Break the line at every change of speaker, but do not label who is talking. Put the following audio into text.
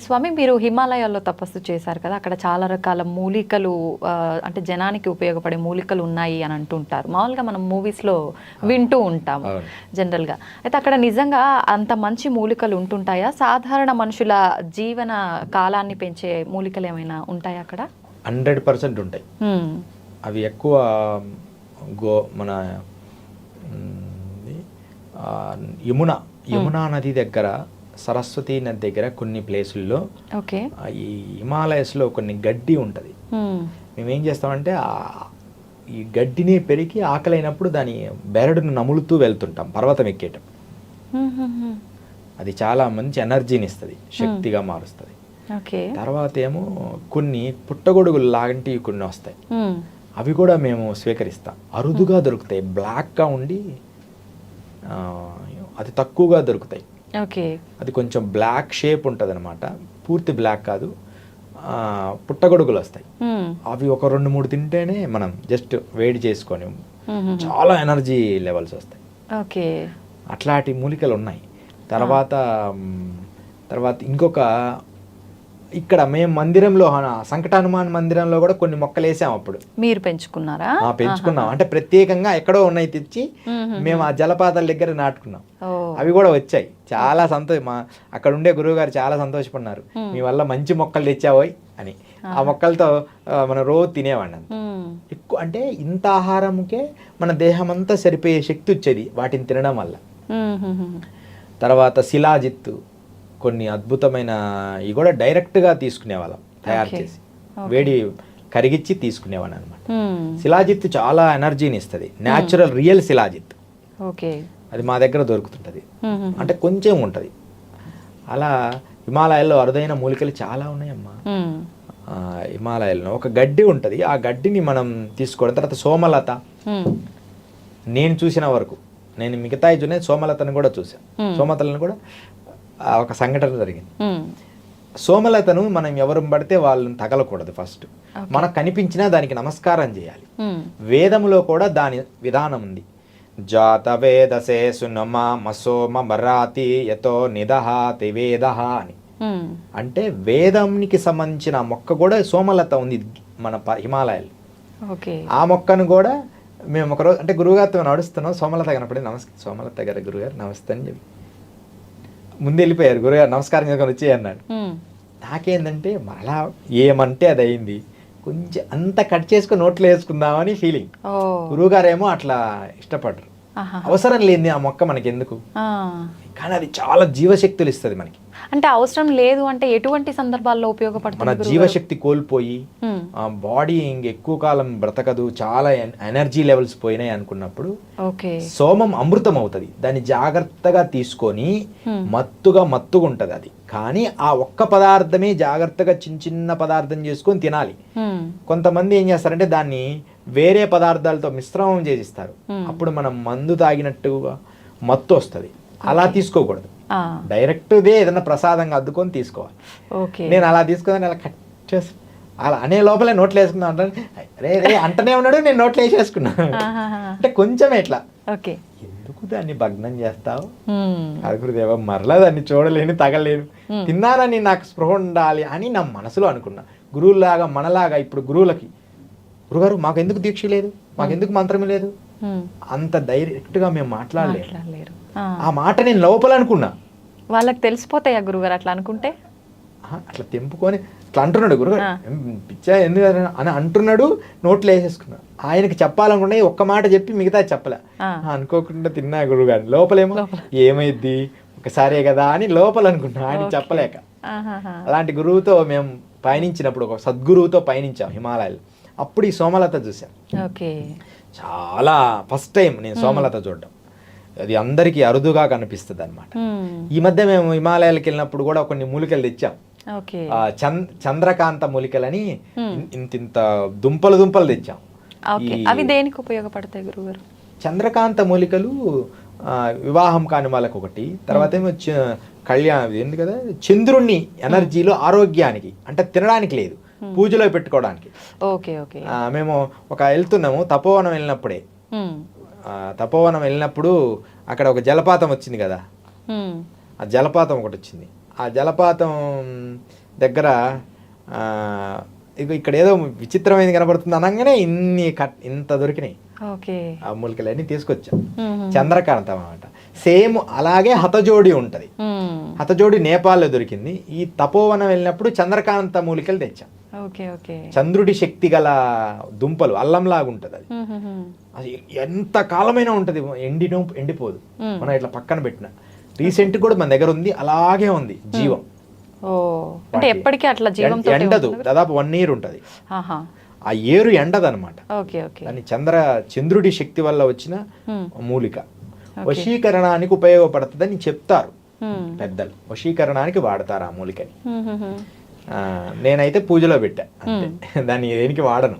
స్వామి, మీరు హిమాలయాల్లో తపస్సు చేశారు కదా, అక్కడ చాలా రకాల మూలికలు అంటే జనానికి ఉపయోగపడే మూలికలు ఉన్నాయి అని అంటుంటారు. మామూలుగా మనం మూవీస్లో వింటూ ఉంటాము జనరల్గా. అయితే అక్కడ నిజంగా అంత మంచి మూలికలు ఉంటుంటాయా? సాధారణ మనుషుల జీవన కాలాన్ని పెంచే మూలికలు ఏమైనా ఉంటాయా అక్కడ?
100% ఉంటాయి. అవి ఎక్కువ మన యమునా నది దగ్గర, సరస్వతి నది దగ్గర కొన్ని ప్లేసుల్లో ఈ హిమాలయస్లో కొన్ని గడ్డి ఉంటుంది. మేమేం చేస్తామంటే ఈ గడ్డిని పెరిగి ఆకలైనప్పుడు దాని బెరడును నములుతూ వెళ్తుంటాం పర్వతం ఎక్కేటం. అది చాలా మంచి ఎనర్జీని ఇస్తుంది, శక్తిగా మారుస్తుంది. తర్వాత ఏమో కొన్ని పుట్టగొడుగులు లాంటివి కొన్ని వస్తాయి, అవి కూడా మేము స్వీకరిస్తాం. అరుదుగా దొరుకుతాయి, బ్లాక్గా ఉండి అది తక్కువగా దొరుకుతాయి. అది కొంచెం బ్లాక్ షేప్ ఉంటుంది అనమాట, పూర్తి బ్లాక్ కాదు. పుట్టగొడుగులు వస్తాయి, అవి ఒక 2-3 తింటేనే మనం జస్ట్ వేడి చేసుకొని చాలా ఎనర్జీ లెవెల్స్ వస్తాయి. అట్లాంటి మూలికలు ఉన్నాయి. తర్వాత ఇంకొక ఇక్కడ మేము మందిరంలో, సంకట హనుమాన్ మందిరంలో కూడా కొన్ని మొక్కలు వేసాం. అప్పుడు
మీరు పెంచుకున్నారా?
పెంచుకున్నాం, అంటే ప్రత్యేకంగా ఎక్కడో ఉన్నాయి తెచ్చి మేము ఆ జలపాతాల దగ్గర నాటుకున్నాం. అవి కూడా వచ్చాయి. చాలా అక్కడ ఉండే గురువు గారు చాలా సంతోషపడినారు, మీ వల్ల మంచి మొక్కలు తెచ్చావోయ్ అని. ఆ మొక్కలతో మనం రోజు తినేవాడిని. ఎక్కువ అంటే ఇంత ఆహారంకే మన దేహం అంతా సరిపోయే శక్తి వచ్చేది వాటిని తినడం వల్ల. తర్వాత శిలాజిత్తు, కొన్ని అద్భుతమైన ఇవి కూడా డైరెక్ట్గా తీసుకునేవాళ్ళం, తయారు చేసి వేడి కరిగిచ్చి తీసుకునేవాళ్ళం అనమాట. శిలాజిత్ చాలా ఎనర్జీని ఇస్తుంది, న్యాచురల్ రియల్ శిలాజిత్. అది మా దగ్గర దొరుకుతుంటుంది, అంటే కొంచెం ఉంటుంది. అలా హిమాలయాల్లో అరుదైన మూలికలు చాలా ఉన్నాయమ్మా. హిమాలయాల్లో ఒక గడ్డి ఉంటుంది, ఆ గడ్డిని మనం తీసుకోవడం. తర్వాత సోమలత, నేను చూసిన వరకు, నేను మిగతా సోమలతను కూడా చూసాను. సోమలతలను కూడా ఒక సంఘటన జరిగింది. సోమలతను మనం ఎవరు పడితే వాళ్ళని తగలకూడదు. ఫస్ట్ మనకు కనిపించినా దానికి నమస్కారం చేయాలి. వేదములో కూడా దాని విధానం ఉంది. జాత వేదసే సునమా మసోమ మరాతి యతో నిదహాతి వేదః అని. అంటే వేదంకి సంబంధించిన మొక్క కూడా సోమలత ఉంది మన హిమాలయాలు. ఆ మొక్కను కూడా మేము ఒకరోజు, అంటే గురువుగారితో నడుస్తున్నాం, సోమలత కనపడి సోమలత గారి గురుగారు నమస్తే అని చెప్పి ముందు వెళ్ళిపోయారు. గురుగారు నమస్కారం చేసుకొని వచ్చి అన్నాడు. నాకేందంటే మరలా ఏమంటే అది అయింది, కొంచెం అంత కట్ చేసుకుని నోట్లో వేసుకుందామని ఫీలింగ్. గురువుగారేమో అట్లా ఇష్టపడరు, అవసరం లేని ఆ మొక్క మనకి ఎందుకు, కానీ అది చాలా జీవశక్తులు ఇస్తుంది మనకి.
అంటే అవసరం లేదు అంటే ఎటువంటి సందర్భాల్లో ఉపయోగపడుతుంది?
మన జీవశక్తి కోల్పోయి బాడీ ఎక్కువ కాలం బ్రతకదు, చాలా ఎనర్జీ లెవెల్స్ పోయినాయి అనుకున్నప్పుడు సోమం అమృతం అవుతుంది. దాన్ని జాగ్రత్తగా తీసుకొని మత్తుగా ఉంటది అది. కానీ ఆ ఒక్క పదార్థమే జాగ్రత్తగా చిన్న పదార్థం చేసుకొని తినాలి. కొంతమంది ఏం చేస్తారంటే దాన్ని వేరే పదార్థాలతో మిశ్రమం చేసిస్తారు, అప్పుడు మనం మందు తాగినట్టుగా మత్తు వస్తుంది. అలా తీసుకోకూడదు, డైరెక్ట్దే ఏదైనా ప్రసాదంగా అద్దుకొని తీసుకోవాలి. నేను అలా తీసుకొని అలా కట్ చేసి అలా అనే లోపలే నోట్లో వేసుకున్నా రే అంటనే ఉన్నాడు, నేను నోట్లో వేసేసుకున్నా. అంటే కొంచెం ఎట్లా, ఎందుకు దాన్ని భగ్నం చేస్తావు గురుదేవ, మరలా దాన్ని చూడలేను, తగలేను, తిన్నానని నాకు స్పృహ ఉండాలి అని నా మనసులో అనుకున్నా. గురువులాగా మనలాగా ఇప్పుడు గురువులకి, గురుగారు మాకెందుకు దీక్ష లేదు, మాకెందుకు మంత్రమే లేదు, అంత డైరెక్ట్గా మేము మాట్లాడలేరు. ఆ మాట నేను లోపల అనుకున్నా.
వాళ్ళకి తెలిసిపోతాయా గురుగారు అట్లా అనుకుంటే?
అట్లా తెంపుకొని అట్లా అంటున్నాడు గురుగారు, పిచ్చా ఎందుకు అని అంటున్నాడు, నోట్లో వేసేసుకున్నా. ఆయనకి చెప్పాలనుకుంటే ఒక్క మాట చెప్పి మిగతా చెప్పలే, అనుకోకుండా తిన్నా గురుగారు. లోపలేమో ఏమైద్ది ఒకసారే కదా అని లోపల అనుకున్నా, ఆయన చెప్పలేక. అలాంటి గురువుతో మేము పయనించినప్పుడు, ఒక సద్గురువుతో పయనించాం హిమాలయాలు. అప్పుడు ఈ సోమలత చూశాను. చాలా ఫస్ట్ టైం నేను సోమలత చూడడం. అది అందరికీ అరుదుగా కనిపిస్తుంది అనమాట. ఈ మధ్య మేము హిమాలయాలకు వెళ్ళినప్పుడు కూడా కొన్ని మూలికలు తెచ్చాం. చంద్రకాంత మూలికలని ఇంత దుంపలు తెచ్చాం.
అవి దేనికి ఉపయోగపడతాయి గురుగారు?
చంద్రకాంత మూలికలు వివాహం కాని వాళ్ళకి ఒకటి, తర్వాత ఏమో కళ్యాణం ఏంది కదా, చంద్రుణ్ణి ఎనర్జీలో ఆరోగ్యానికి, అంటే తినడానికి లేదు, పూజలో పెట్టుకోవడానికి. మేము వెళ్తున్నాము తపోవనం వెళ్ళినప్పుడే, తపోవనం వెళ్ళినప్పుడు అక్కడ ఒక జలపాతం వచ్చింది కదా, ఆ జలపాతం ఒకటి వచ్చింది. ఆ జలపాతం దగ్గర ఇక్కడ ఏదో విచిత్రమైనది కనబడుతుంది అనగానే ఇంత దొరికినాయి.
ఓకే.
ఆ మూలికలన్నీ తీసుకొచ్చాం. చంద్రకాంతం అన్నమాట. సేమ్ అలాగే హతజోడి ఉంటుంది. హతజోడి నేపాల్లో దొరికింది. ఈ తపోవనం వెళ్ళినప్పుడు చంద్రకాంత మూలికలు తెచ్చాం.
Okay okay.
చంద్రుడి శక్తి గల దుంపలు, అల్లంలాగా ఉంటుంది అది. అది ఎంత కాలమైనా ఉంటుంది, ఎండిపోదు. మనం ఇట్లా పక్కన పెట్టిన రీసెంట్ కూడా మన దగ్గర ఉంది, అలాగే ఉంది జీవం.
అంటే ఎప్పటికీ అట్లా జీవంతో
ఎండదు, దాదాపు 1 year ఉంటుంది. ఆ ఏరు ఎండదనమాట. దాన్ని చంద్రుడి శక్తి వల్ల వచ్చిన మూలిక. వశీకరణానికి ఉపయోగపడుతుందని చెప్తారు పెద్దలు. వశీకరణానికి వాడతారు ఆ మూలికని. నేనైతే పూజలో పెట్టా అంతే, దాన్ని దేనికి వాడను.